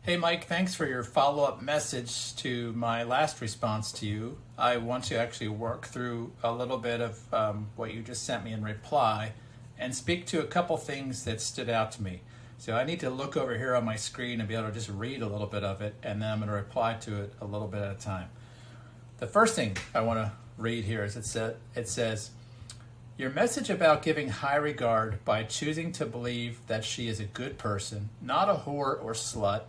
Hey Mike, thanks for your follow-up message to my last response to you. I want to actually work through a little bit of what you just sent me in reply and speak to a couple things that stood out to me. So I need to look over here on my screen and be able to just read a little bit of it, and then I'm going to reply to it a little bit at a time. The first thing I want to read here is it says, your message about giving high regard by choosing to believe that she is a good person, not a whore or slut,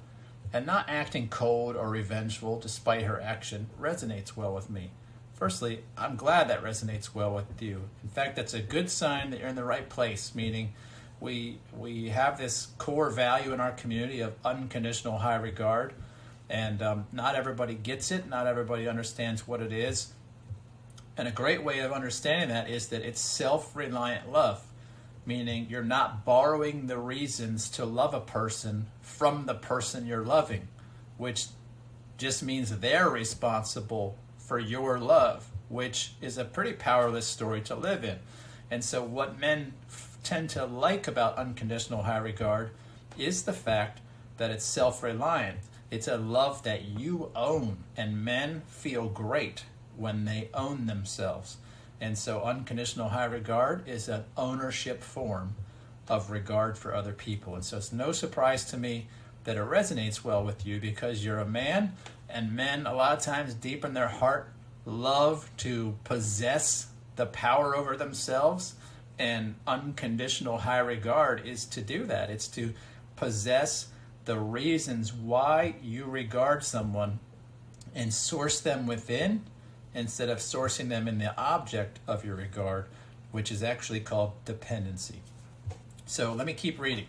and not acting cold or revengeful despite her action resonates well with me. Firstly, I'm glad that resonates well with you. In fact, that's a good sign that you're in the right place, meaning we have this core value in our community of unconditional high regard, and not everybody gets it, not everybody understands what it is. And a great way of understanding that is that it's self-reliant love, meaning you're not borrowing the reasons to love a person from the person you're loving, which just means they're responsible for your love, which is a pretty powerless story to live in. And so what men tend to like about unconditional high regard is the fact that it's self-reliant. It's a love that you own, and men feel great when they own themselves. And so unconditional high regard is an ownership form of regard for other people. And so it's no surprise to me that it resonates well with you, because you're a man, and men a lot of times deep in their heart love to possess the power over themselves, and unconditional high regard is to do that. It's to possess the reasons why you regard someone and source them within, instead of sourcing them in the object of your regard, which is actually called dependency. So let me keep reading.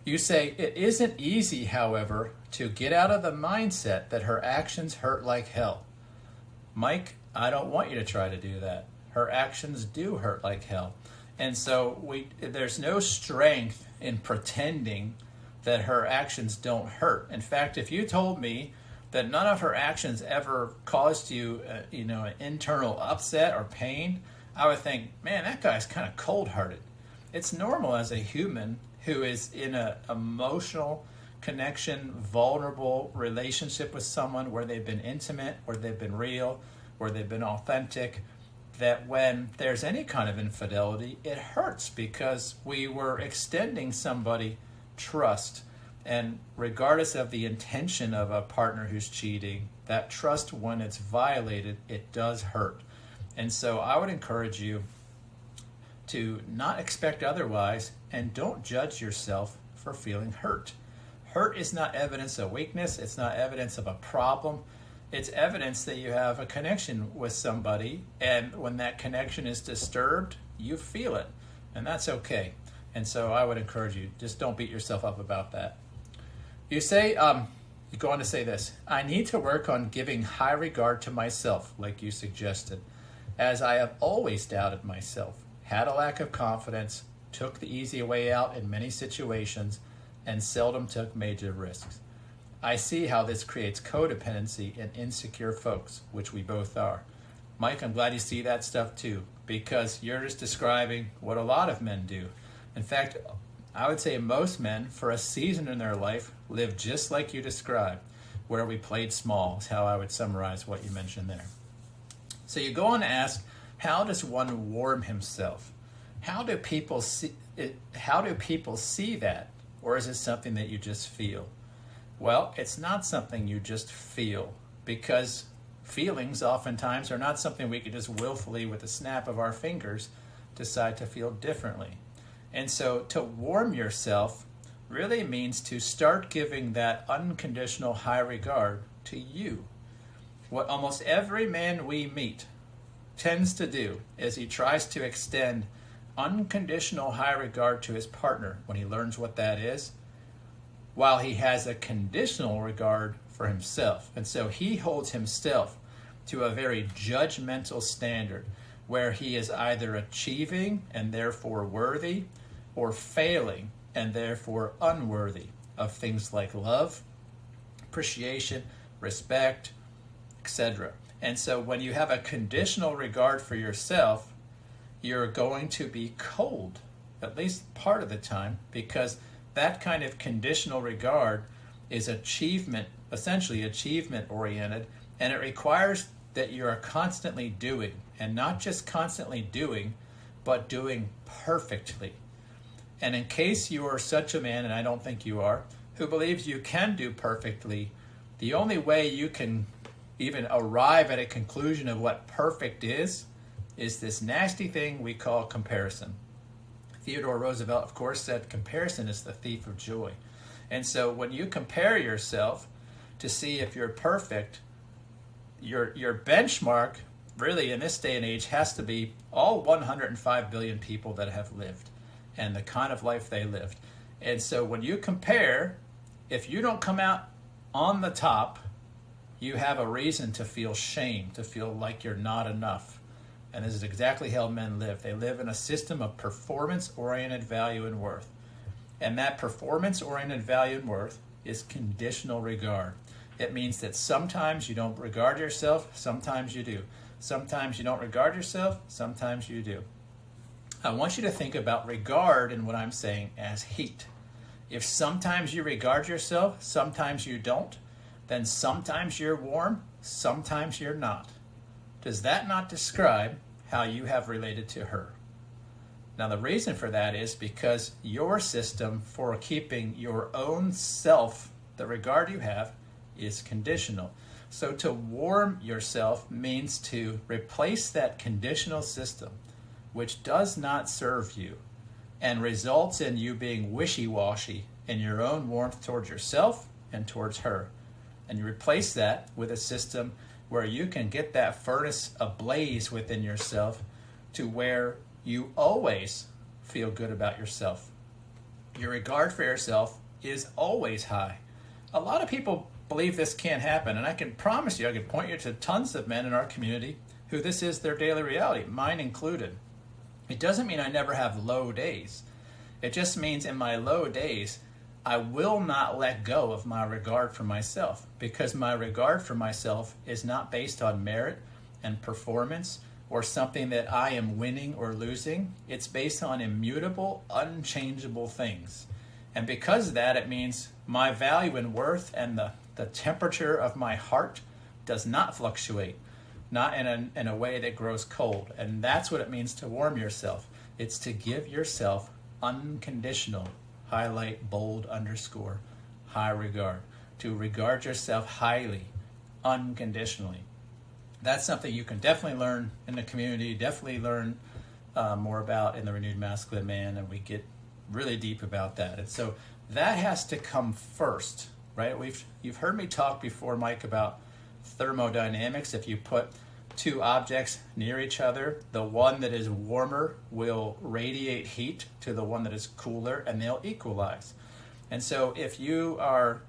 You say, it isn't easy, however, to get out of the mindset that her actions hurt like hell. Mike, I don't want you to try to do that. Her actions do hurt like hell. And so there's no strength in pretending that her actions don't hurt. In fact, if you told me that none of her actions ever caused you, an internal upset or pain, I would think, man, that guy's kind of cold-hearted. It's normal as a human who is in an emotional connection, vulnerable relationship with someone where they've been intimate, where they've been real, where they've been authentic, that when there's any kind of infidelity, it hurts, because we were extending somebody trust. And regardless of the intention of a partner who's cheating, that trust, when it's violated, it does hurt. And so I would encourage you to not expect otherwise, and don't judge yourself for feeling hurt. Hurt is not evidence of weakness. It's not evidence of a problem. It's evidence that you have a connection with somebody, and when that connection is disturbed, you feel it, and that's okay. And so I would encourage you, just don't beat yourself up about that. You say, you go on to say this, I need to work on giving high regard to myself, like you suggested, as I have always doubted myself, had a lack of confidence, took the easy way out in many situations, and seldom took major risks. I see how this creates codependency in insecure folks, which we both are. Mike, I'm glad you see that stuff too, because you're just describing what a lot of men do. In fact, I would say most men, for a season in their life, live just like you described, where we played small, is how I would summarize what you mentioned there. So you go on to ask, how does one warm himself? How do people see that? Or is it something that you just feel? Well, it's not something you just feel, because feelings oftentimes are not something we can just willfully, with a snap of our fingers, decide to feel differently. And so to warm yourself really means to start giving that unconditional high regard to you. What almost every man we meet tends to do is he tries to extend unconditional high regard to his partner when he learns what that is, while he has a conditional regard for himself. And so he holds himself to a very judgmental standard, where he is either achieving and therefore worthy, or failing and therefore unworthy of things like love, appreciation, respect, etc. And so when you have a conditional regard for yourself, you're going to be cold, at least part of the time, because that kind of conditional regard is achievement, essentially achievement oriented, and it requires that you are constantly doing, and not just constantly doing, but doing perfectly. And in case you are such a man, and I don't think you are, who believes you can do perfectly, the only way you can even arrive at a conclusion of what perfect is this nasty thing we call comparison. Theodore Roosevelt, of course, said comparison is the thief of joy. And so when you compare yourself to see if you're perfect, your benchmark really in this day and age has to be all 105 billion people that have lived and the kind of life they lived. And so when you compare, if you don't come out on the top, you have a reason to feel shame, to feel like you're not enough. And this is exactly how men live. They live in a system of performance-oriented value and worth. And that performance-oriented value and worth is conditional regard. It means that sometimes you don't regard yourself, sometimes you do. Sometimes you don't regard yourself, sometimes you do. I want you to think about regard and what I'm saying as heat. If sometimes you regard yourself, sometimes you don't, then sometimes you're warm, sometimes you're not. Does that not describe how you have related to her? Now, the reason for that is because your system for keeping your own self, the regard you have, is conditional. So to warm yourself means to replace that conditional system, which does not serve you and results in you being wishy-washy in your own warmth towards yourself and towards her. And you replace that with a system where you can get that furnace ablaze within yourself to where you always feel good about yourself. Your regard for yourself is always high. A lot of people believe this can't happen, and I can promise you, I can point you to tons of men in our community who this is their daily reality, mine included. It doesn't mean I never have low days. It just means in my low days, I will not let go of my regard for myself, because my regard for myself is not based on merit and performance or something that I am winning or losing. It's based on immutable, unchangeable things. And because of that, it means my value and worth and the temperature of my heart does not fluctuate, not in a way that grows cold. And that's what it means to warm yourself. It's to give yourself unconditional, highlight, bold, underscore, high regard. To regard yourself highly, unconditionally. That's something you can definitely learn in the community, definitely learn more about in the Renewed Masculine Man, and we get really deep about that. And so that has to come first, right? You've heard me talk before, Mike, about thermodynamics. If you put two objects near each other, the one that is warmer will radiate heat to the one that is cooler, and they'll equalize. And so if you are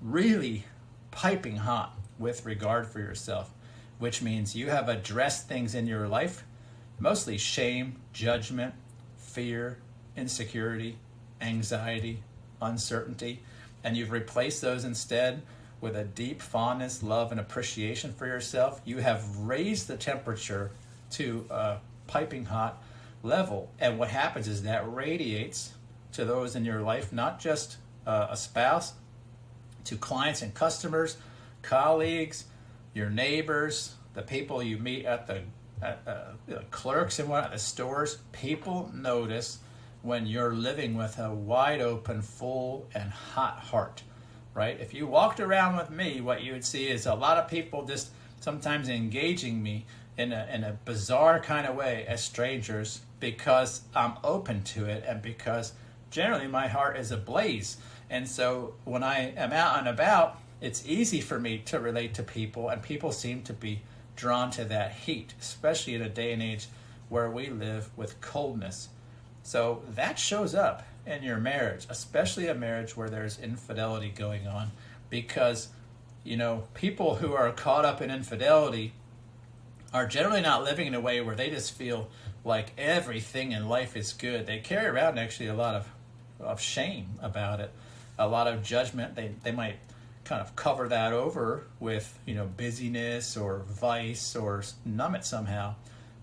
really piping hot with regard for yourself, which means you have addressed things in your life, mostly shame, judgment, fear, insecurity, anxiety, uncertainty, and you've replaced those instead with a deep fondness, love, and appreciation for yourself, you have raised the temperature to a piping hot level. And what happens is that radiates to those in your life, not just a spouse, to clients and customers, colleagues, your neighbors, the people you meet at the clerks and at the stores. People notice when you're living with a wide open, full, and hot heart, right? If you walked around with me, what you would see is a lot of people just sometimes engaging me in a bizarre kind of way as strangers, because I'm open to it and because generally my heart is ablaze. And so when I am out and about, it's easy for me to relate to people, and people seem to be drawn to that heat, especially in a day and age where we live with coldness. So that shows up in your marriage, especially a marriage where there's infidelity going on, because, people who are caught up in infidelity are generally not living in a way where they just feel like everything in life is good. They carry around actually a lot of shame about it, a lot of judgment. They might kind of cover that over with, busyness or vice or numb it somehow.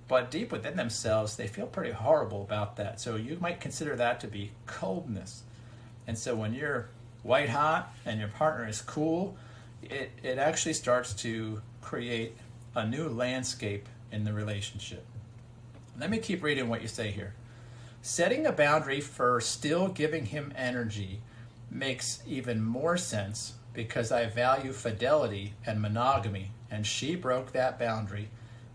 But deep within themselves, they feel pretty horrible about that. So you might consider that to be coldness. And so when you're white hot and your partner is cool, it actually starts to create a new landscape in the relationship. Let me keep reading what you say here. Setting a boundary for still giving him energy makes even more sense because I value fidelity and monogamy, and she broke that boundary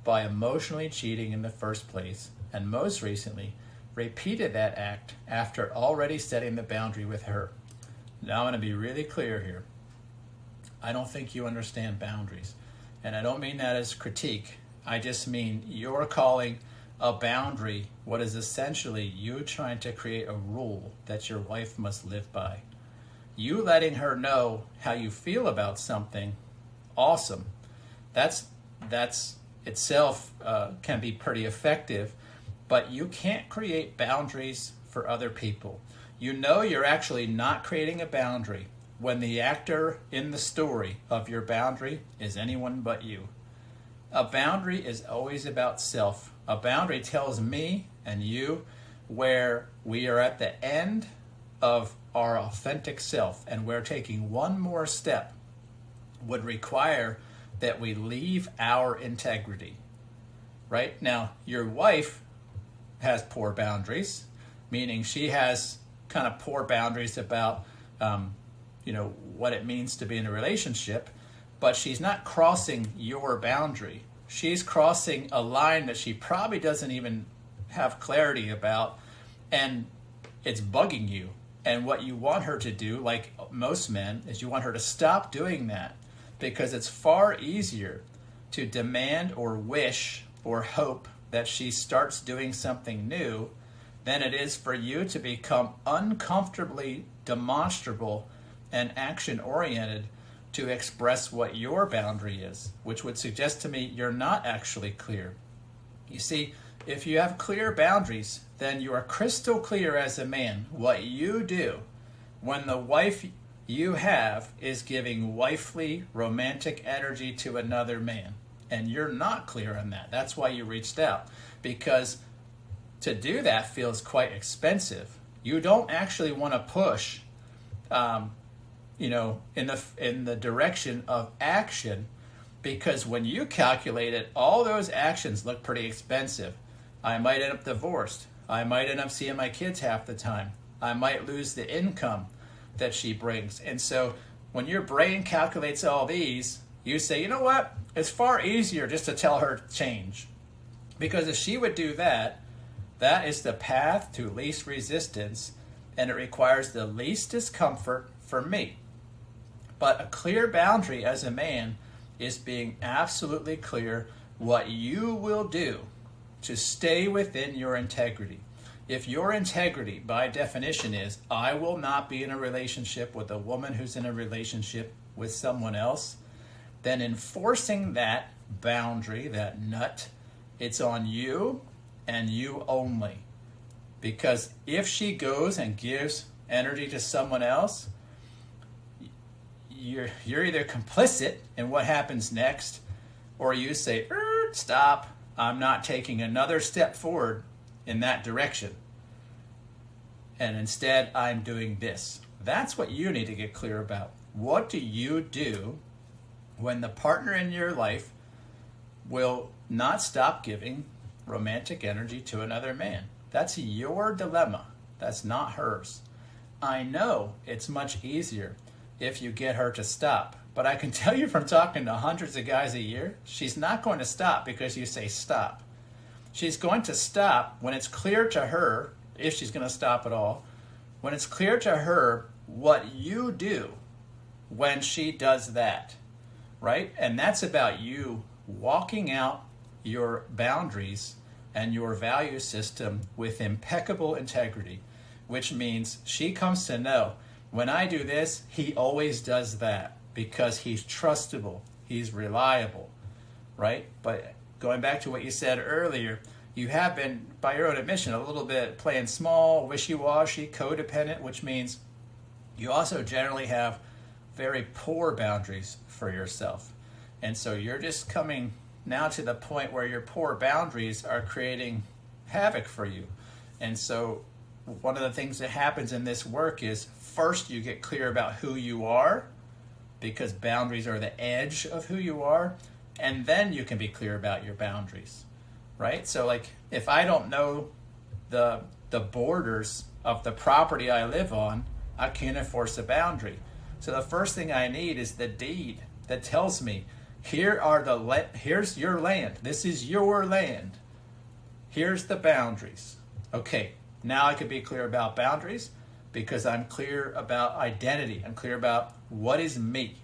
by emotionally cheating in the first place, and most recently repeated that act after already setting the boundary with her. Now I'm going to be really clear here. I don't think you understand boundaries, and I don't mean that as critique. I just mean you're calling a boundary what is essentially you trying to create a rule that your wife must live by. You letting her know how you feel about something, awesome. That's itself can be pretty effective, but you can't create boundaries for other people. You know you're actually not creating a boundary when the actor in the story of your boundary is anyone but you. A boundary is always about self. A boundary tells me and you where we are at the end of our authentic self, and we're taking one more step would require that we leave our integrity. Right? Now, your wife has poor boundaries, meaning she has kind of poor boundaries about what it means to be in a relationship, but she's not crossing your boundary. She's crossing a line that she probably doesn't even have clarity about, and it's bugging you. And what you want her to do, like most men, is you want her to stop doing that, because it's far easier to demand or wish or hope that she starts doing something new than it is for you to become uncomfortably demonstrable and action-oriented to express what your boundary is, which would suggest to me you're not actually clear. You see, if you have clear boundaries, then you are crystal clear as a man what you do when the wife you have is giving wifely romantic energy to another man. And you're not clear on that. That's why you reached out, because to do that feels quite expensive. You don't actually want to push in the direction of action, because when you calculate it, all those actions look pretty expensive. I might end up divorced. I might end up seeing my kids half the time. I might lose the income that she brings. And so when your brain calculates all these, you say, you know what? It's far easier just to tell her to change. Because if she would do that, that is the path to least resistance, and it requires the least discomfort for me. But a clear boundary as a man is being absolutely clear what you will do to stay within your integrity. If your integrity, by definition, is I will not be in a relationship with a woman who's in a relationship with someone else, then enforcing that boundary, that nut, it's on you and you only. Because if she goes and gives energy to someone else, you're either complicit in what happens next, or you say, stop, I'm not taking another step forward in that direction. And instead, I'm doing this. That's what you need to get clear about. What do you do when the partner in your life will not stop giving romantic energy to another man? That's your dilemma. That's not hers. I know it's much easier if you get her to stop. But I can tell you from talking to hundreds of guys a year, she's not going to stop because you say stop. She's going to stop when it's clear to her, if she's going to stop at all, when it's clear to her what you do when she does that, right? And that's about you walking out your boundaries and your value system with impeccable integrity, which means she comes to know, when I do this, he always does that because he's trustable, he's reliable, right? But going back to what you said earlier, you have been, by your own admission, a little bit playing small, wishy-washy, codependent, which means you also generally have very poor boundaries for yourself. And so you're just coming now to the point where your poor boundaries are creating havoc for you. And so one of the things that happens in this work is first you get clear about who you are, because boundaries are the edge of who you are, and then you can be clear about your boundaries, right? So like if I don't know the borders of the property I live on, I can't enforce a boundary. So the first thing I need is the deed that tells me, here's your land. This is your land. Here's the boundaries. Okay, now I can be clear about boundaries because I'm clear about identity. I'm clear about what is me.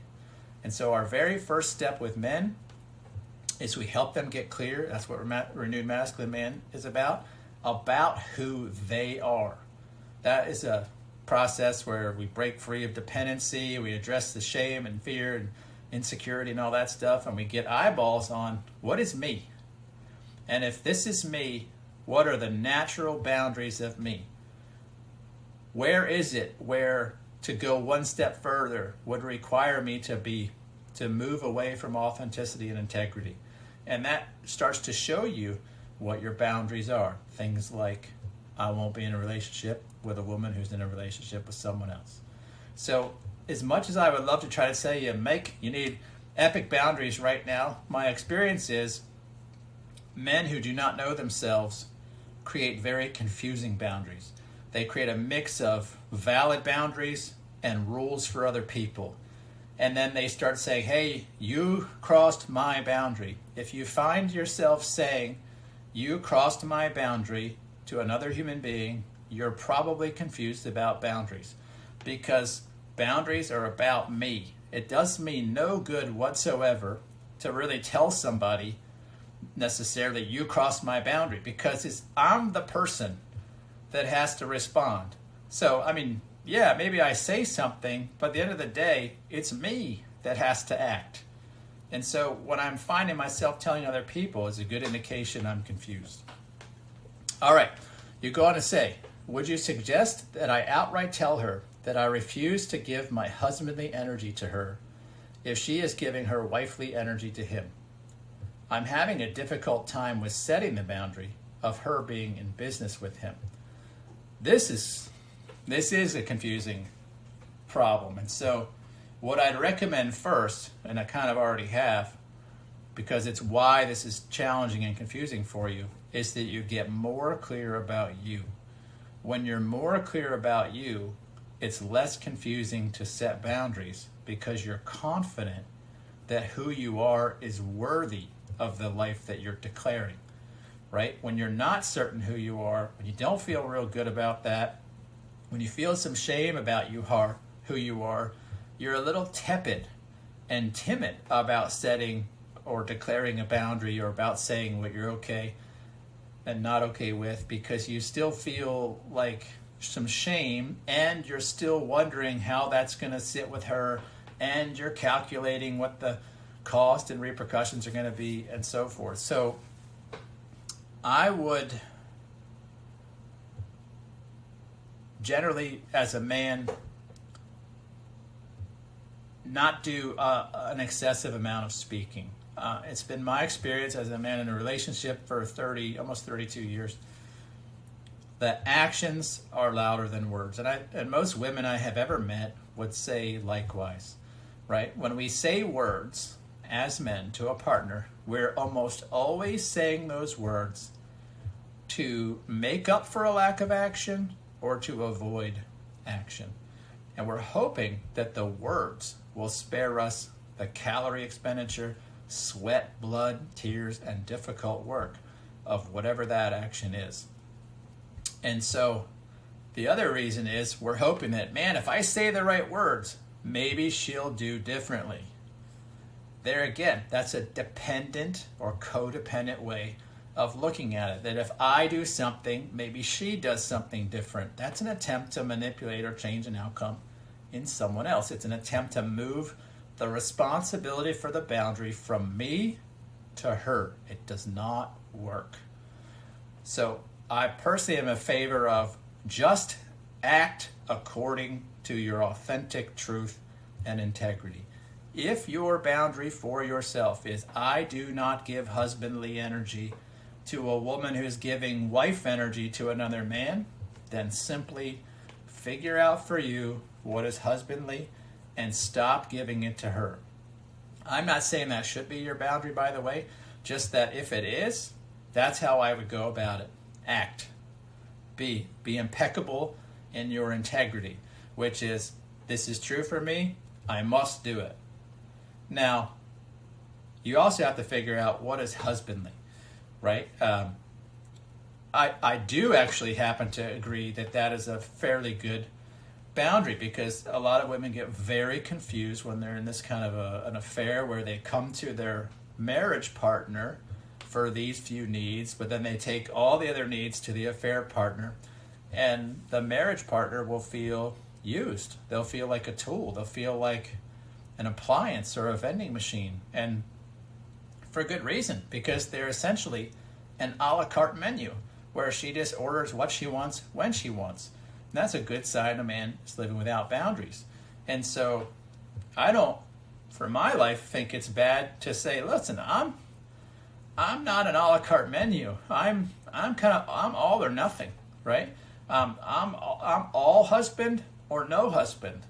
And so our very first step with men is we help them get clear. That's what Renewed Masculine Man is about who they are. That is a process where we break free of dependency, we address the shame and fear and insecurity and all that stuff, and we get eyeballs on what is me. And if this is me, what are the natural boundaries of me? Where is it where to go one step further would require me to move away from authenticity and integrity? And that starts to show you what your boundaries are. Things like, I won't be in a relationship with a woman who's in a relationship with someone else. So as much as I would love to try to say you need epic boundaries right now, my experience is men who do not know themselves create very confusing boundaries. They create a mix of valid boundaries and rules for other people. And then they start saying, hey, you crossed my boundary. If you find yourself saying, you crossed my boundary to another human being, you're probably confused about boundaries, because boundaries are about me. It does me no good whatsoever to really tell somebody necessarily you crossed my boundary, because I'm the person that has to respond. So, I mean, yeah, maybe I say something, but at the end of the day, it's me that has to act. And so when I'm finding myself telling other people, it's a good indication I'm confused. All right, you go on to say, would you suggest that I outright tell her that I refuse to give my husbandly energy to her if she is giving her wifely energy to him? I'm having a difficult time with setting the boundary of her being in business with him. This is a confusing problem. And so what I'd recommend first, and I kind of already have, because it's why this is challenging and confusing for you, is that you get more clear about you. When you're more clear about you, it's less confusing to set boundaries, because you're confident that who you are is worthy of the life that you're declaring, right? When you're not certain who you are, when you don't feel real good about that, when you feel some shame about who you are, you're a little tepid and timid about setting or declaring a boundary, or about saying what you're okay and not okay with, because you still feel like some shame, and you're still wondering how that's going to sit with her, and you're calculating what the cost and repercussions are going to be, and so forth. So I would generally, as a man, not do an excessive amount of speaking. It's been my experience as a man in a relationship for almost 32 years, that actions are louder than words. And most women I have ever met would say likewise, right? When we say words as men to a partner, we're almost always saying those words to make up for a lack of action or to avoid action. And we're hoping that the words will spare us the calorie expenditure, sweat, blood, tears, and difficult work of whatever that action is. And so the other reason is we're hoping that, man, if I say the right words, maybe she'll do differently. There again, that's a dependent or codependent way of looking at it, that if I do something, maybe she does something different. That's an attempt to manipulate or change an outcome in someone else. It's an attempt to move the responsibility for the boundary from me to her. It does not work. So I personally am in favor of just act according to your authentic truth and integrity. If your boundary for yourself is, I do not give husbandly energy to a woman who's giving wife energy to another man, then simply figure out for you what is husbandly and stop giving it to her. I'm not saying that should be your boundary, by the way, just that if it is, that's how I would go about it. Act. Be impeccable in your integrity, which is, this is true for me, I must do it. Now, you also have to figure out what is husbandly, right? I do actually happen to agree that that is a fairly good boundary, because a lot of women get very confused when they're in this kind of an affair where they come to their marriage partner for these few needs, but then they take all the other needs to the affair partner, and the marriage partner will feel used. They'll feel like a tool. They'll feel like an appliance or a vending machine, and for good reason, because they're essentially an a la carte menu where she just orders what she wants when she wants. And that's a good sign a man is living without boundaries. And so I don't, for my life, think it's bad to say, listen, I'm not an a la carte menu. I'm all or nothing, right? I'm all husband or no husband.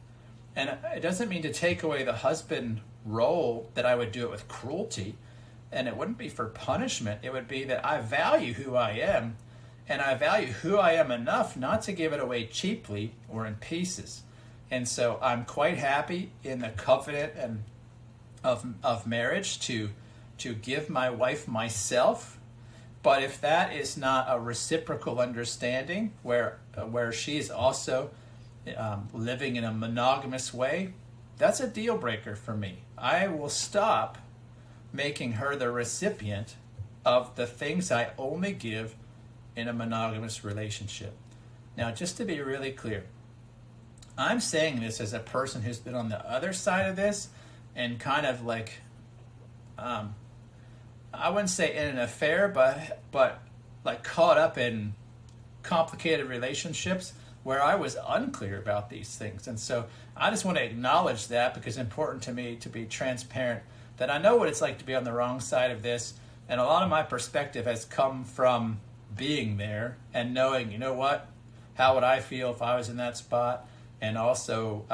And it doesn't mean to take away the husband role that I would do it with cruelty. And it wouldn't be for punishment. It would be that I value who I am, and I value who I am enough not to give it away cheaply or in pieces. And so I'm quite happy in the covenant and of marriage to give my wife myself. But if that is not a reciprocal understanding where she's also living in a monogamous way, that's a deal breaker for me. I will stop making her the recipient of the things I only give in a monogamous relationship. Now, just to be really clear, I'm saying this as a person who's been on the other side of this and kind of like, I wouldn't say in an affair, but like caught up in complicated relationships where I was unclear about these things. And so I just want to acknowledge that, because it's important to me to be transparent, that I know what it's like to be on the wrong side of this. And a lot of my perspective has come from being there and knowing, you know what, how would I feel if I was in that spot, and also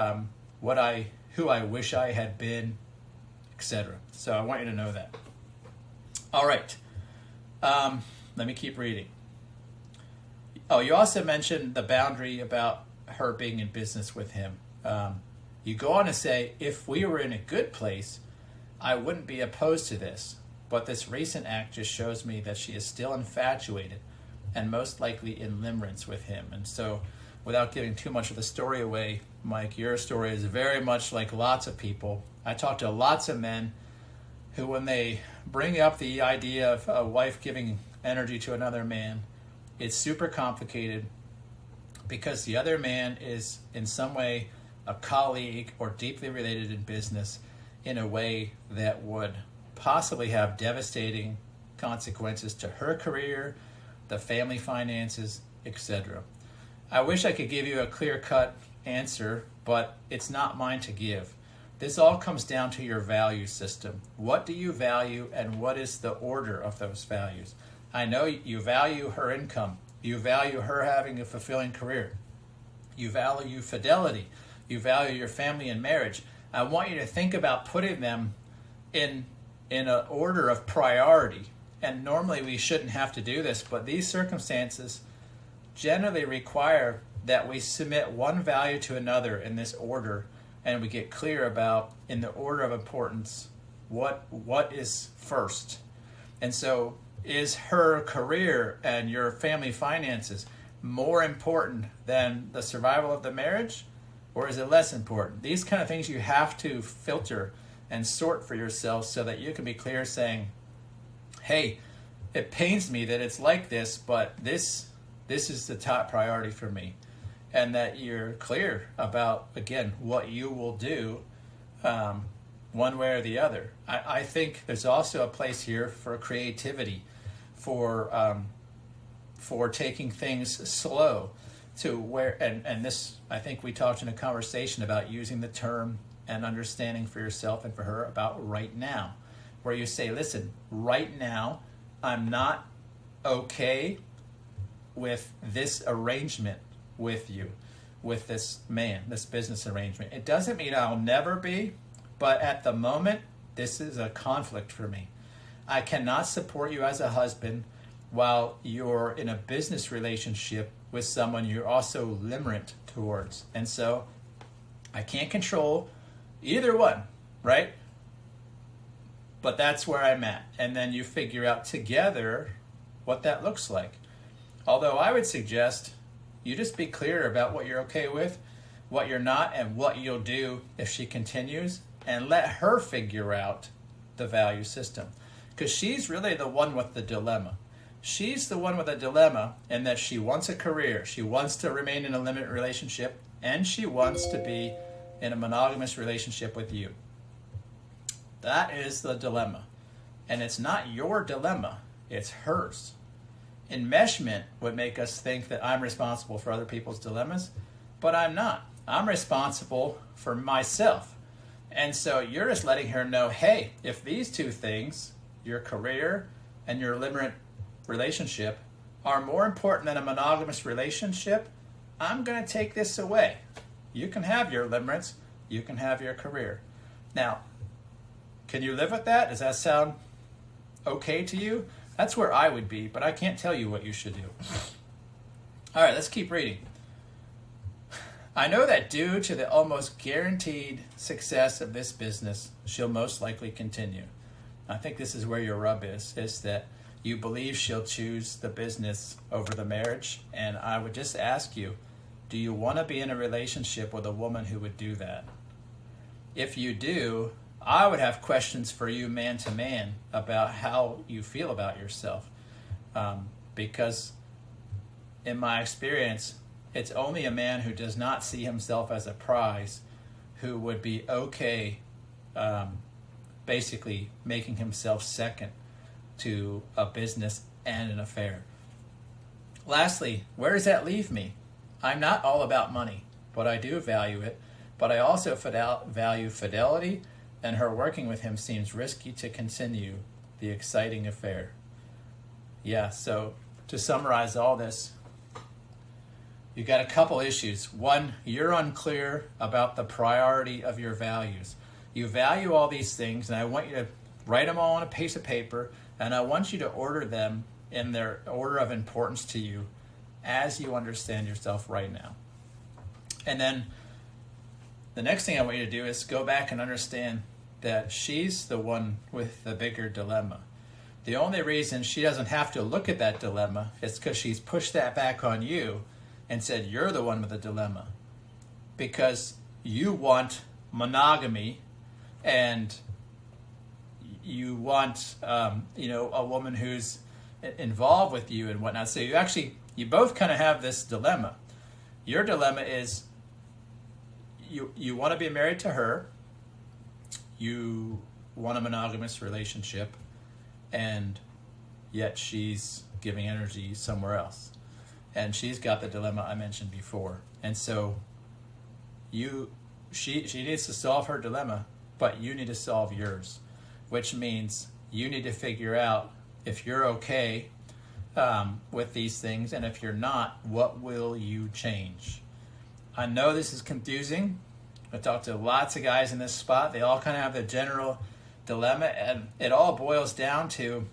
who I wish I had been, etc. So I want you to know that. All right, let me keep reading. Oh, you also mentioned the boundary about her being in business with him. You go on to say, if we were in a good place, I wouldn't be opposed to this, but this recent act just shows me that she is still infatuated and most likely in limerence with him. And so, without giving too much of the story away, Mike, your story is very much like lots of people. I talk to lots of men who, when they bring up the idea of a wife giving energy to another man, it's super complicated because the other man is in some way a colleague or deeply related in business in a way that would possibly have devastating consequences to her career, the family finances, etc. I wish I could give you a clear-cut answer, but it's not mine to give. This all comes down to your value system. What do you value, and what is the order of those values? I know you value her income. You value her having a fulfilling career. You value fidelity. You value your family and marriage. I want you to think about putting them in an order of priority. And normally we shouldn't have to do this, but these circumstances generally require that we submit one value to another in this order, and we get clear about, in the order of importance, what is first. And so, is her career and your family finances more important than the survival of the marriage, or is it less important? These kind of things you have to filter and sort for yourself so that you can be clear saying, hey, it pains me that it's like this, but this is the top priority for me. And that you're clear about, again, what you will do one way or the other. I think there's also a place here for creativity, for taking things slow, to where, and this, I think we talked in a conversation about using the term and understanding for yourself and for her about right now, where you say, listen, right now, I'm not okay with this arrangement with you, with this man, this business arrangement. It doesn't mean I'll never be, but at the moment, this is a conflict for me. I cannot support you as a husband while you're in a business relationship with someone you're also limerent towards. And so I can't control either one, right? But that's where I'm at. And then you figure out together what that looks like. Although I would suggest you just be clear about what you're okay with, what you're not, and what you'll do if she continues, and let her figure out the value system. Because she's really the one with the dilemma. She's the one with a dilemma in that she wants a career, she wants to remain in a limited relationship, and she wants to be in a monogamous relationship with you. That is the dilemma. And it's not your dilemma, it's hers. Enmeshment would make us think that I'm responsible for other people's dilemmas, but I'm not. I'm responsible for myself. And so you're just letting her know, hey, if these two things, your career and your limerent relationship, are more important than a monogamous relationship, I'm going to take this away. You can have your limerence, you can have your career. Now, can you live with that? Does that sound okay to you? That's where I would be, but I can't tell you what you should do. All right, let's keep reading. I know that due to the almost guaranteed success of this business, she'll most likely continue. I think this is where your rub is that you believe she'll choose the business over the marriage. And I would just ask you, do you want to be in a relationship with a woman who would do that? If you do, I would have questions for you man to man about how you feel about yourself. Because in my experience, it's only a man who does not see himself as a prize who would be okay basically making himself second to a business and an affair. Lastly, where does that leave me? I'm not all about money, but I do value it. But I also value fidelity, and her working with him seems risky to continue the exciting affair. Yeah, so to summarize all this, you got a couple issues. One, you're unclear about the priority of your values. You value all these things, and I want you to write them all on a piece of paper, and I want you to order them in their order of importance to you as you understand yourself right now. And then the next thing I want you to do is go back and understand that she's the one with the bigger dilemma. The only reason she doesn't have to look at that dilemma is because she's pushed that back on you and said you're the one with the dilemma. Because you want monogamy and you want a woman who's involved with you and whatnot. So you both kind of have this dilemma. Your dilemma is you want to be married to her, you want a monogamous relationship, and yet she's giving energy somewhere else. And she's got the dilemma I mentioned before. And so she needs to solve her dilemma, but you need to solve yours, which means you need to figure out if you're okay with these things, and if you're not, what will you change? I know this is confusing. I talked to lots of guys in this spot. They all kind of have the general dilemma, and it all boils down to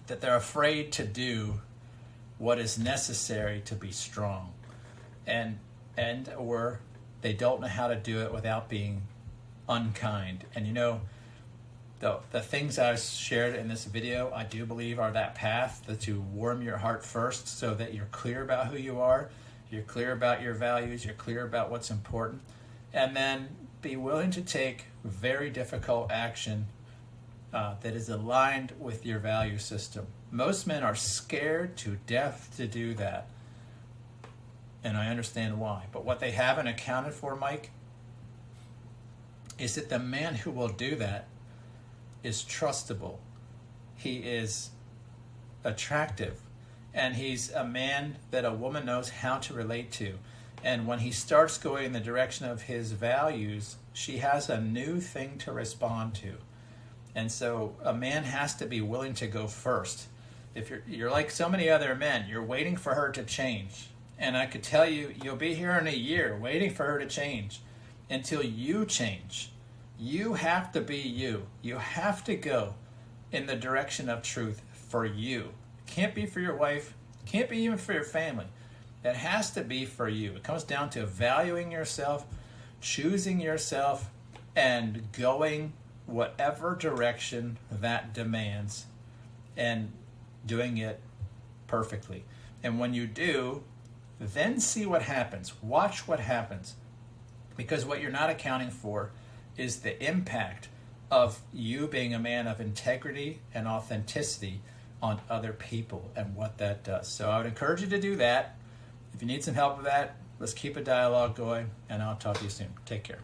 that they're afraid to do what is necessary to be strong, and or they don't know how to do it without being unkind. And the things I've shared in this video, I do believe are that path to warm your heart first so that you're clear about who you are, you're clear about your values, you're clear about what's important, and then be willing to take very difficult action that is aligned with your value system. Most men are scared to death to do that, and I understand why. But what they haven't accounted for, Mike, is that the man who will do that is trustable. He is attractive, and he's a man that a woman knows how to relate to. And when he starts going in the direction of his values, she has a new thing to respond to. And so a man has to be willing to go first. If you're like so many other men, you're waiting for her to change. And I could tell you, you'll be here in a year waiting for her to change until you change. You have to be you. You have to go in the direction of truth for you. It can't be for your wife. It can't be even for your family. It has to be for you. It comes down to valuing yourself, choosing yourself, and going whatever direction that demands and doing it perfectly. And when you do, then see what happens. Watch what happens. Because what you're not accounting for is the impact of you being a man of integrity and authenticity on other people and what that does. So I would encourage you to do that. If you need some help with that, let's keep a dialogue going, and I'll talk to you soon. Take care.